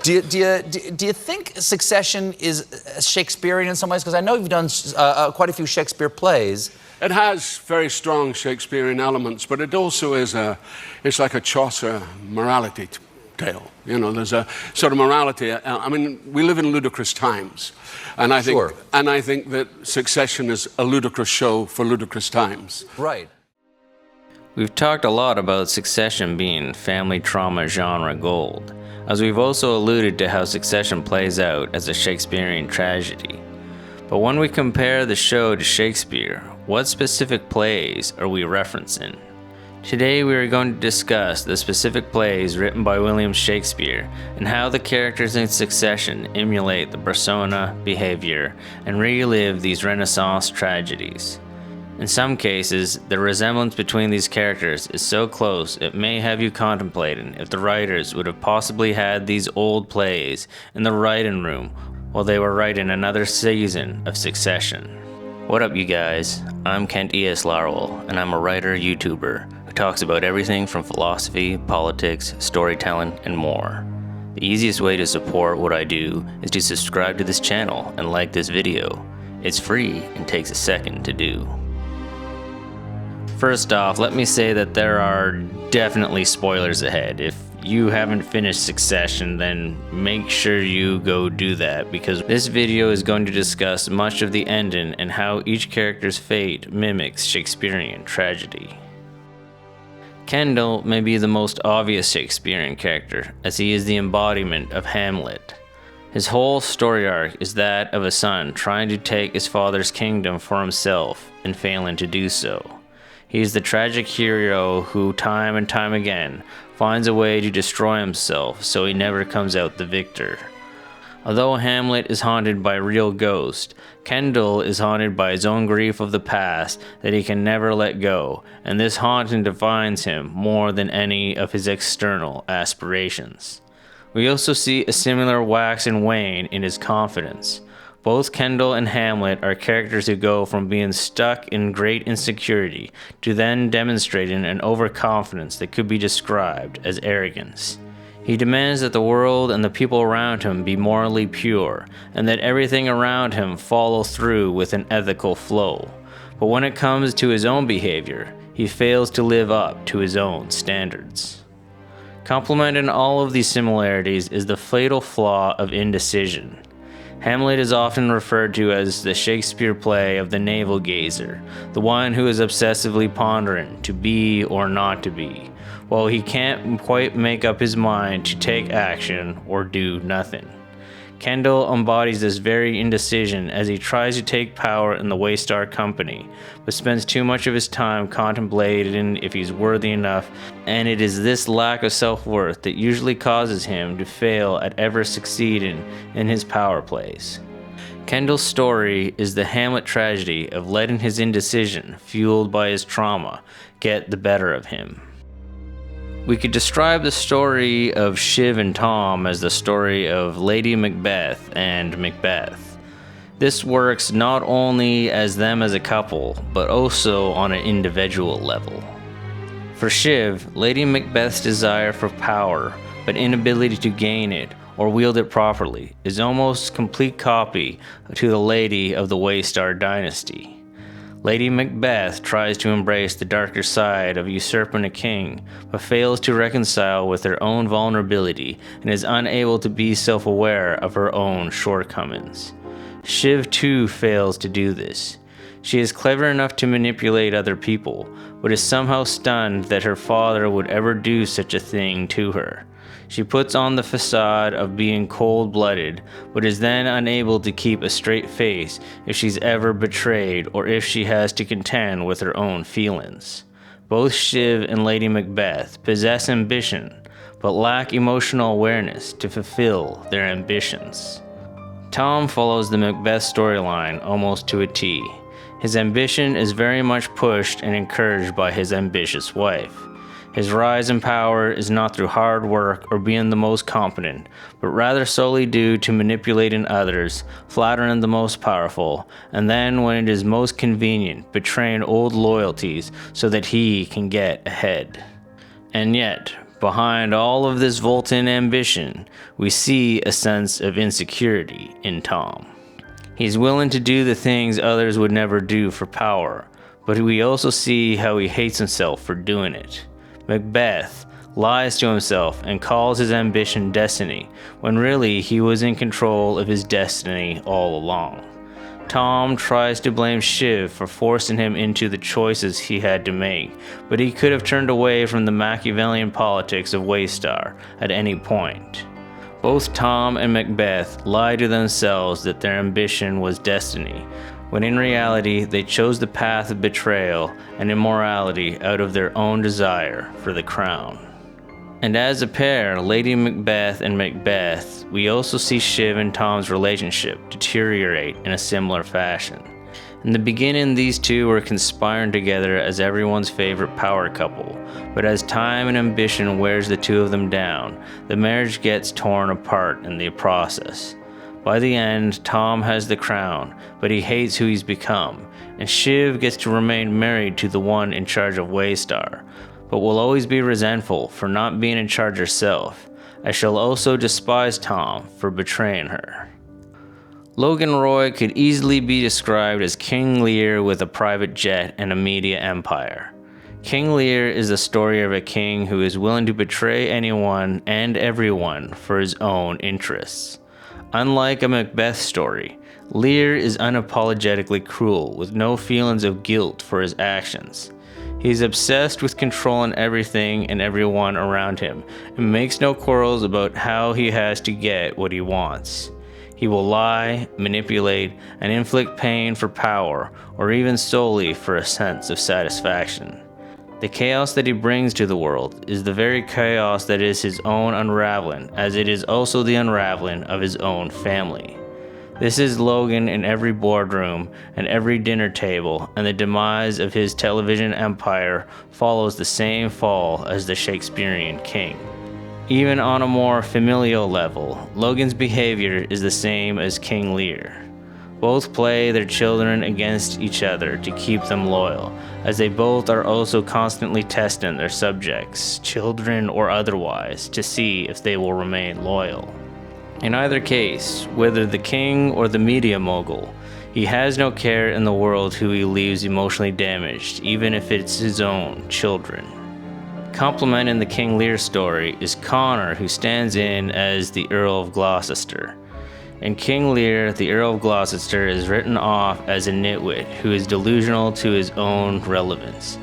Do you think Succession is Shakespearean in some ways? Because I know you've done quite a few Shakespeare plays. It has very strong Shakespearean elements, but it also is it's like a Chaucer morality tale. You know, there's a sort of morality. I mean, we live in ludicrous times, and I think that Succession is a ludicrous show for ludicrous times. Right. We've talked a lot about Succession being family trauma genre gold, as we've also alluded to how Succession plays out as a Shakespearean tragedy. But when we compare the show to Shakespeare, what specific plays are we referencing? Today we are going to discuss the specific plays written by William Shakespeare and how the characters in Succession emulate the persona, behavior, and relive these Renaissance tragedies. In some cases, the resemblance between these characters is so close it may have you contemplating if the writers would have possibly had these old plays in the writing room while they were writing another season of Succession. What up, you guys? I'm Kent E.S. Larwell, and I'm a writer YouTuber who talks about everything from philosophy, politics, storytelling, and more. The easiest way to support what I do is to subscribe to this channel and like this video. It's free and takes a second to do. First off, let me say that there are definitely spoilers ahead. If you haven't finished Succession, then make sure you go do that, because this video is going to discuss much of the ending and how each character's fate mimics Shakespearean tragedy. Kendall may be the most obvious Shakespearean character, as he is the embodiment of Hamlet. His whole story arc is that of a son trying to take his father's kingdom for himself and failing to do so. He is the tragic hero who time and time again finds a way to destroy himself so he never comes out the victor. Although Hamlet is haunted by real ghosts, Kendall is haunted by his own grief of the past that he can never let go, and this haunting defines him more than any of his external aspirations. We also see a similar wax and wane in his confidence. Both Kendall and Hamlet are characters who go from being stuck in great insecurity to then demonstrating an overconfidence that could be described as arrogance. He demands that the world and the people around him be morally pure, and that everything around him follow through with an ethical flow. But when it comes to his own behavior, he fails to live up to his own standards. Complementing all of these similarities is the fatal flaw of indecision. Hamlet is often referred to as the Shakespeare play of the navel-gazer, the one who is obsessively pondering to be or not to be, while he can't quite make up his mind to take action or do nothing. Kendall embodies this very indecision as he tries to take power in the Waystar Company, but spends too much of his time contemplating if he's worthy enough, and it is this lack of self-worth that usually causes him to fail at ever succeeding in his power plays. Kendall's story is the Hamlet tragedy of letting his indecision, fueled by his trauma, get the better of him. We could describe the story of Shiv and Tom as the story of Lady Macbeth and Macbeth. This works not only as them as a couple, but also on an individual level. For Shiv, Lady Macbeth's desire for power, but inability to gain it or wield it properly, is almost complete copy to the Lady of the Waystar dynasty. Lady Macbeth tries to embrace the darker side of usurping a king, but fails to reconcile with her own vulnerability and is unable to be self-aware of her own shortcomings. Shiv too fails to do this. She is clever enough to manipulate other people, but is somehow stunned that her father would ever do such a thing to her. She puts on the facade of being cold-blooded, but is then unable to keep a straight face if she's ever betrayed or if she has to contend with her own feelings. Both Shiv and Lady Macbeth possess ambition, but lack emotional awareness to fulfill their ambitions. Tom follows the Macbeth storyline almost to a T. His ambition is very much pushed and encouraged by his ambitious wife. His rise in power is not through hard work or being the most competent, but rather solely due to manipulating others, flattering the most powerful, and then when it is most convenient, betraying old loyalties so that he can get ahead. And yet, Behind all of this Voltan ambition, we see a sense of insecurity in Tom. He's willing to do the things others would never do for power, but we also see how he hates himself for doing it. Macbeth lies to himself and calls his ambition destiny, when really he was in control of his destiny all along. Tom tries to blame Shiv for forcing him into the choices he had to make, but he could have turned away from the Machiavellian politics of Waystar at any point. Both Tom and Macbeth lie to themselves that their ambition was destiny, when in reality they chose the path of betrayal and immorality out of their own desire for the crown. And as a pair, Lady Macbeth and Macbeth, we also see Shiv and Tom's relationship deteriorate in a similar fashion. In the beginning, these two were conspiring together as everyone's favorite power couple, but as time and ambition wears the two of them down, the marriage gets torn apart in the process. By the end, Tom has the crown, but he hates who he's become, and Shiv gets to remain married to the one in charge of Waystar, but will always be resentful for not being in charge herself, as she'll also despise Tom for betraying her. Logan Roy could easily be described as King Lear with a private jet and a media empire. King Lear is the story of a king who is willing to betray anyone and everyone for his own interests. Unlike a Macbeth story, Lear is unapologetically cruel with no feelings of guilt for his actions. He's obsessed with controlling everything and everyone around him, and makes no quarrels about how he has to get what he wants. He will lie, manipulate, and inflict pain for power, or even solely for a sense of satisfaction. The chaos that he brings to the world is the very chaos that is his own unraveling, as it is also the unraveling of his own family. This is Logan in every boardroom and every dinner table, and the demise of his television empire follows the same fall as the Shakespearean king. Even on a more familial level, Logan's behavior is the same as King Lear. Both play their children against each other to keep them loyal, as they both are also constantly testing their subjects, children or otherwise, to see if they will remain loyal. In either case, whether the king or the media mogul, he has no care in the world who he leaves emotionally damaged, even if it's his own children. Complementing the King Lear story is Connor, who stands in as the Earl of Gloucester. In King Lear, the Earl of Gloucester is written off as a nitwit who is delusional to his own relevance.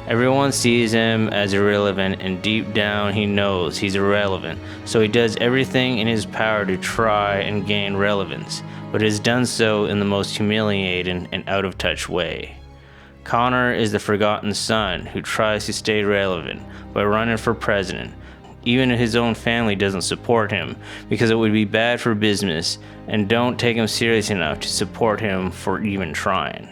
Everyone sees him as irrelevant, and deep down he knows he's irrelevant, so he does everything in his power to try and gain relevance, but has done so in the most humiliating and out-of-touch way. Connor is the forgotten son who tries to stay relevant by running for president, even if his own family doesn't support him, because it would be bad for business, and don't take him serious enough to support him for even trying.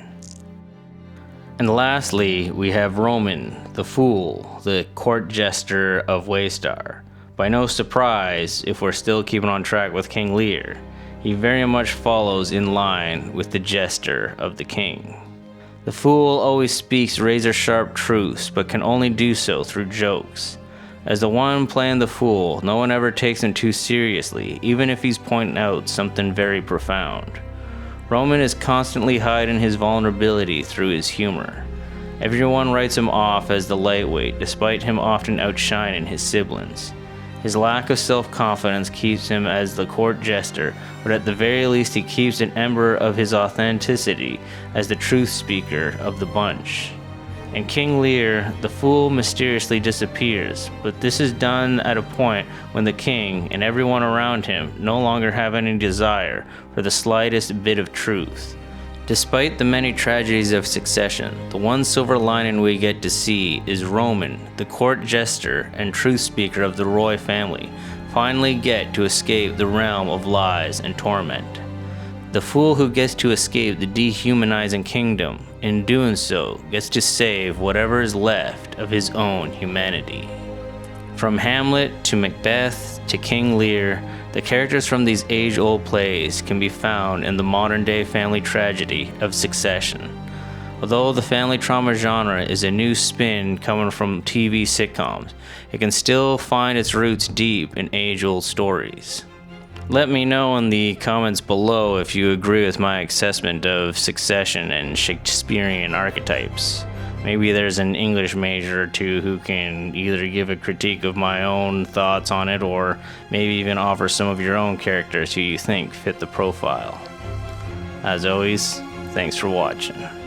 And lastly, we have Roman, the fool, the court jester of Waystar. By no surprise, if we're still keeping on track with King Lear, he very much follows in line with the jester of the king. The fool always speaks razor-sharp truths, but can only do so through jokes. As the one playing the fool, no one ever takes him too seriously, even if he's pointing out something very profound. Roman is constantly hiding his vulnerability through his humor. Everyone writes him off as the lightweight, despite him often outshining his siblings. His lack of self-confidence keeps him as the court jester, but at the very least he keeps an ember of his authenticity as the truth speaker of the bunch. In King Lear, the fool mysteriously disappears, but this is done at a point when the king and everyone around him no longer have any desire for the slightest bit of truth. Despite the many tragedies of succession, the one silver lining we get to see is Roman, the court jester and truth speaker of the Roy family, finally get to escape the realm of lies and torment. The fool who gets to escape the dehumanizing kingdom, in doing so, gets to save whatever is left of his own humanity. From Hamlet to Macbeth to King Lear, the characters from these age-old plays can be found in the modern-day family tragedy of succession. Although the family trauma genre is a new spin coming from TV sitcoms, it can still find its roots deep in age-old stories. Let me know in the comments below if you agree with my assessment of Succession and Shakespearean archetypes. Maybe there's an English major or two who can either give a critique of my own thoughts on it, or maybe even offer some of your own characters who you think fit the profile. As always, thanks for watching.